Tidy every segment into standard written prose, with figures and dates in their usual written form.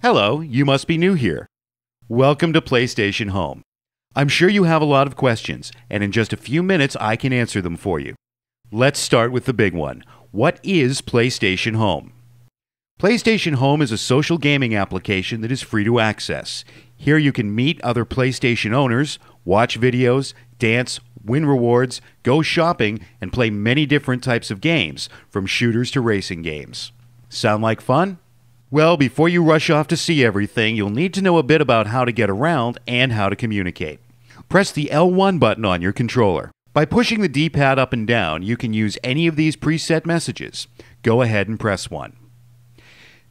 Hello, you must be new here. Welcome to PlayStation Home. I'm sure you have a lot of questions, and in just a few minutes I can answer them for you. Let's start with the big one. What is PlayStation Home? PlayStation Home is a social gaming application that is free to access. Here you can meet other PlayStation owners, watch videos, dance, win rewards, go shopping, and play many different types of games, from shooters to racing games. Sound like fun? Well, before you rush off to see everything, you'll need to know a bit about how to get around and how to communicate. Press the L1 button on your controller. By pushing the D-pad up and down, you can use any of these preset messages. Go ahead and press one.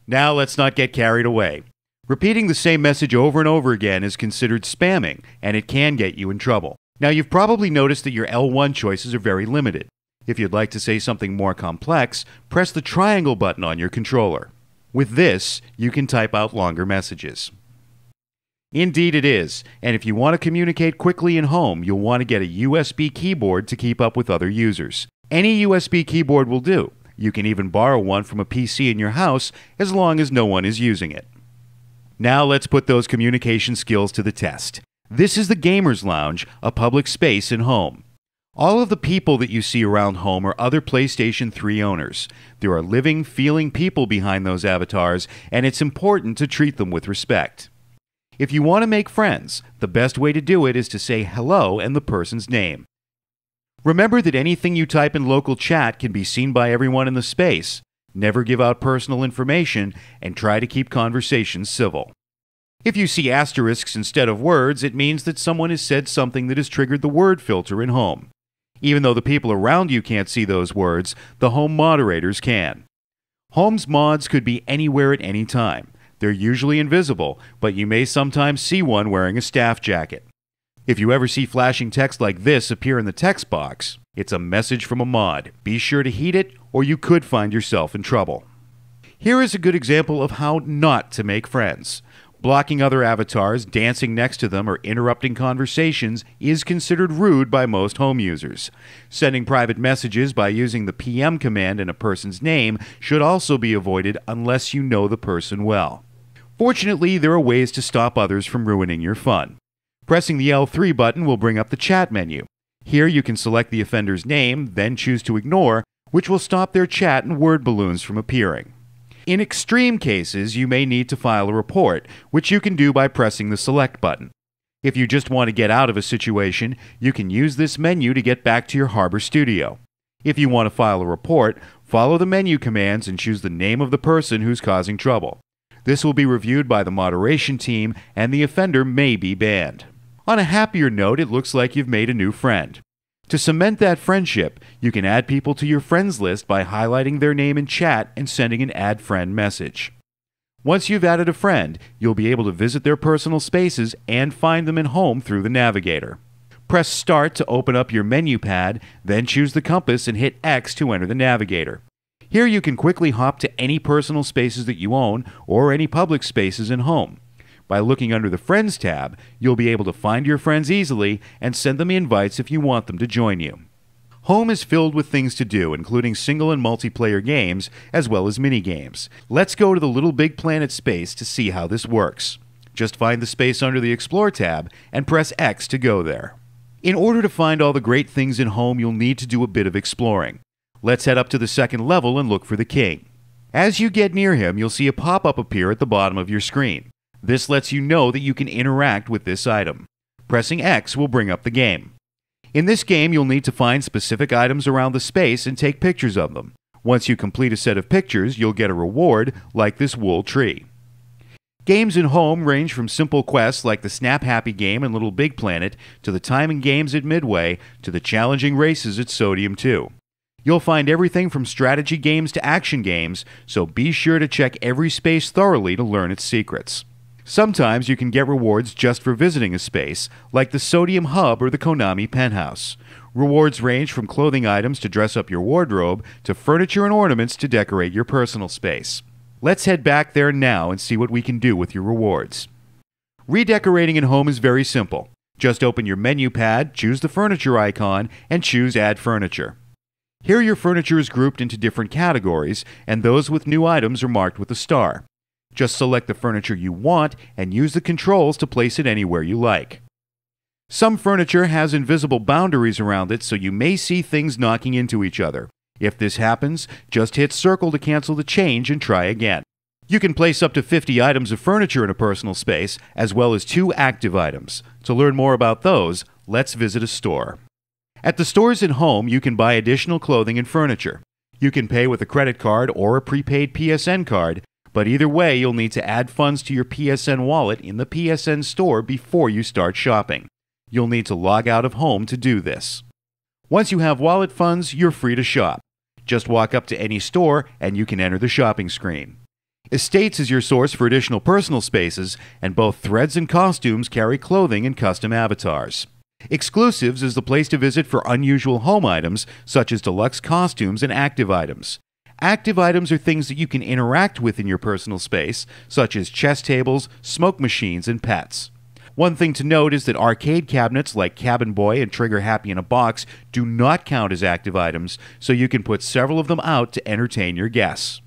Now let's not get carried away. Repeating the same message over and over again is considered spamming, and it can get you in trouble. Now you've probably noticed that your L1 choices are very limited. If you'd like to say something more complex, press the triangle button on your controller. With this, you can type out longer messages. Indeed it is, and if you want to communicate quickly in home, you'll want to get a USB keyboard to keep up with other users. Any USB keyboard will do. You can even borrow one from a PC in your house as long as no one is using it. Now let's put those communication skills to the test. This is the Gamers Lounge, a public space in home. All of the people that you see around home are other PlayStation 3 owners. There are living, feeling people behind those avatars, and it's important to treat them with respect. If you want to make friends, the best way to do it is to say hello and the person's name. Remember that anything you type in local chat can be seen by everyone in the space. Never give out personal information, and try to keep conversations civil. If you see asterisks instead of words, it means that someone has said something that has triggered the word filter in home. Even though the people around you can't see those words, the home moderators can. Home's mods could be anywhere at any time. They're usually invisible, but you may sometimes see one wearing a staff jacket. If you ever see flashing text like this appear in the text box, it's a message from a mod. Be sure to heed it, or you could find yourself in trouble. Here is a good example of how not to make friends. Blocking other avatars, dancing next to them, or interrupting conversations is considered rude by most home users. Sending private messages by using the PM command in a person's name should also be avoided unless you know the person well. Fortunately, there are ways to stop others from ruining your fun. Pressing the L3 button will bring up the chat menu. Here you can select the offender's name, then choose to ignore, which will stop their chat and word balloons from appearing. In extreme cases, you may need to file a report, which you can do by pressing the Select button. If you just want to get out of a situation, you can use this menu to get back to your Harbor Studio. If you want to file a report, follow the menu commands and choose the name of the person who's causing trouble. This will be reviewed by the moderation team, and the offender may be banned. On a happier note, it looks like you've made a new friend. To cement that friendship, you can add people to your friends list by highlighting their name in chat and sending an Add Friend message. Once you've added a friend, you'll be able to visit their personal spaces and find them in home through the Navigator. Press Start to open up your menu pad, then choose the compass and hit X to enter the Navigator. Here you can quickly hop to any personal spaces that you own or any public spaces in home. By looking under the Friends tab, you'll be able to find your friends easily and send them invites if you want them to join you. Home is filled with things to do, including single and multiplayer games, as well as mini-games. Let's go to the Little Big Planet space to see how this works. Just find the space under the Explore tab and press X to go there. In order to find all the great things in home, you'll need to do a bit of exploring. Let's head up to the second level and look for the king. As you get near him, you'll see a pop-up appear at the bottom of your screen. This lets you know that you can interact with this item. Pressing X will bring up the game. In this game, you'll need to find specific items around the space and take pictures of them. Once you complete a set of pictures, you'll get a reward like this wool tree. Games in home range from simple quests like the Snap Happy game in Little Big Planet to the timing games at Midway to the challenging races at Sodium 2. You'll find everything from strategy games to action games, so be sure to check every space thoroughly to learn its secrets. Sometimes you can get rewards just for visiting a space, like the Sodium Hub or the Konami Penthouse. Rewards range from clothing items to dress up your wardrobe to furniture and ornaments to decorate your personal space. Let's head back there now and see what we can do with your rewards. Redecorating in home is very simple. Just open your menu pad, choose the furniture icon, and choose Add Furniture. Here your furniture is grouped into different categories, and those with new items are marked with a star. Just select the furniture you want and use the controls to place it anywhere you like. Some furniture has invisible boundaries around it, so you may see things knocking into each other. If this happens, just hit circle to cancel the change and try again. You can place up to 50 items of furniture in a personal space, as well as 2 active items. To learn more about those, let's visit a store. At the stores and home, you can buy additional clothing and furniture. You can pay with a credit card or a prepaid PSN card, but either way, you'll need to add funds to your PSN wallet in the PSN store before you start shopping. You'll need to log out of home to do this. Once you have wallet funds, you're free to shop. Just walk up to any store and you can enter the shopping screen. Estates is your source for additional personal spaces, and both Threads and Costumes carry clothing and custom avatars. Exclusives is the place to visit for unusual home items, such as deluxe costumes and active items. Active items are things that you can interact with in your personal space, such as chess tables, smoke machines, and pets. One thing to note is that arcade cabinets like Cabin Boy and Trigger Happy in a Box do not count as active items, so you can put several of them out to entertain your guests.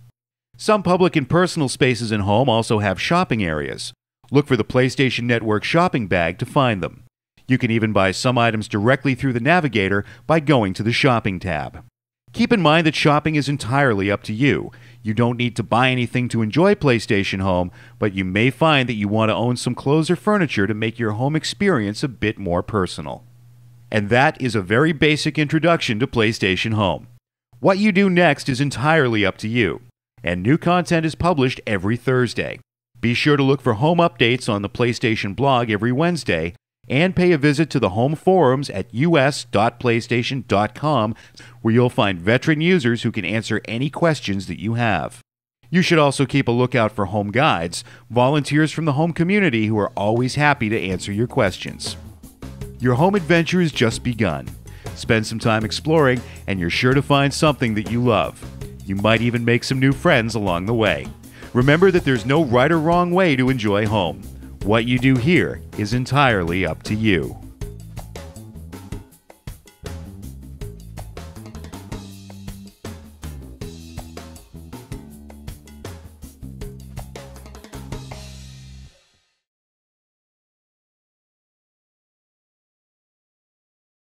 Some public and personal spaces in home also have shopping areas. Look for the PlayStation Network shopping bag to find them. You can even buy some items directly through the Navigator by going to the Shopping tab. Keep in mind that shopping is entirely up to you. You don't need to buy anything to enjoy PlayStation Home, but you may find that you want to own some clothes or furniture to make your home experience a bit more personal. And that is a very basic introduction to PlayStation Home. What you do next is entirely up to you, and new content is published every Thursday. Be sure to look for home updates on the PlayStation blog every Wednesday, and pay a visit to the home forums at us.playstation.com, where you'll find veteran users who can answer any questions that you have. You should also keep a lookout for home guides, volunteers from the home community who are always happy to answer your questions. Your home adventure has just begun. Spend some time exploring, and you're sure to find something that you love. You might even make some new friends along the way. Remember that there's no right or wrong way to enjoy home. What you do here is entirely up to you.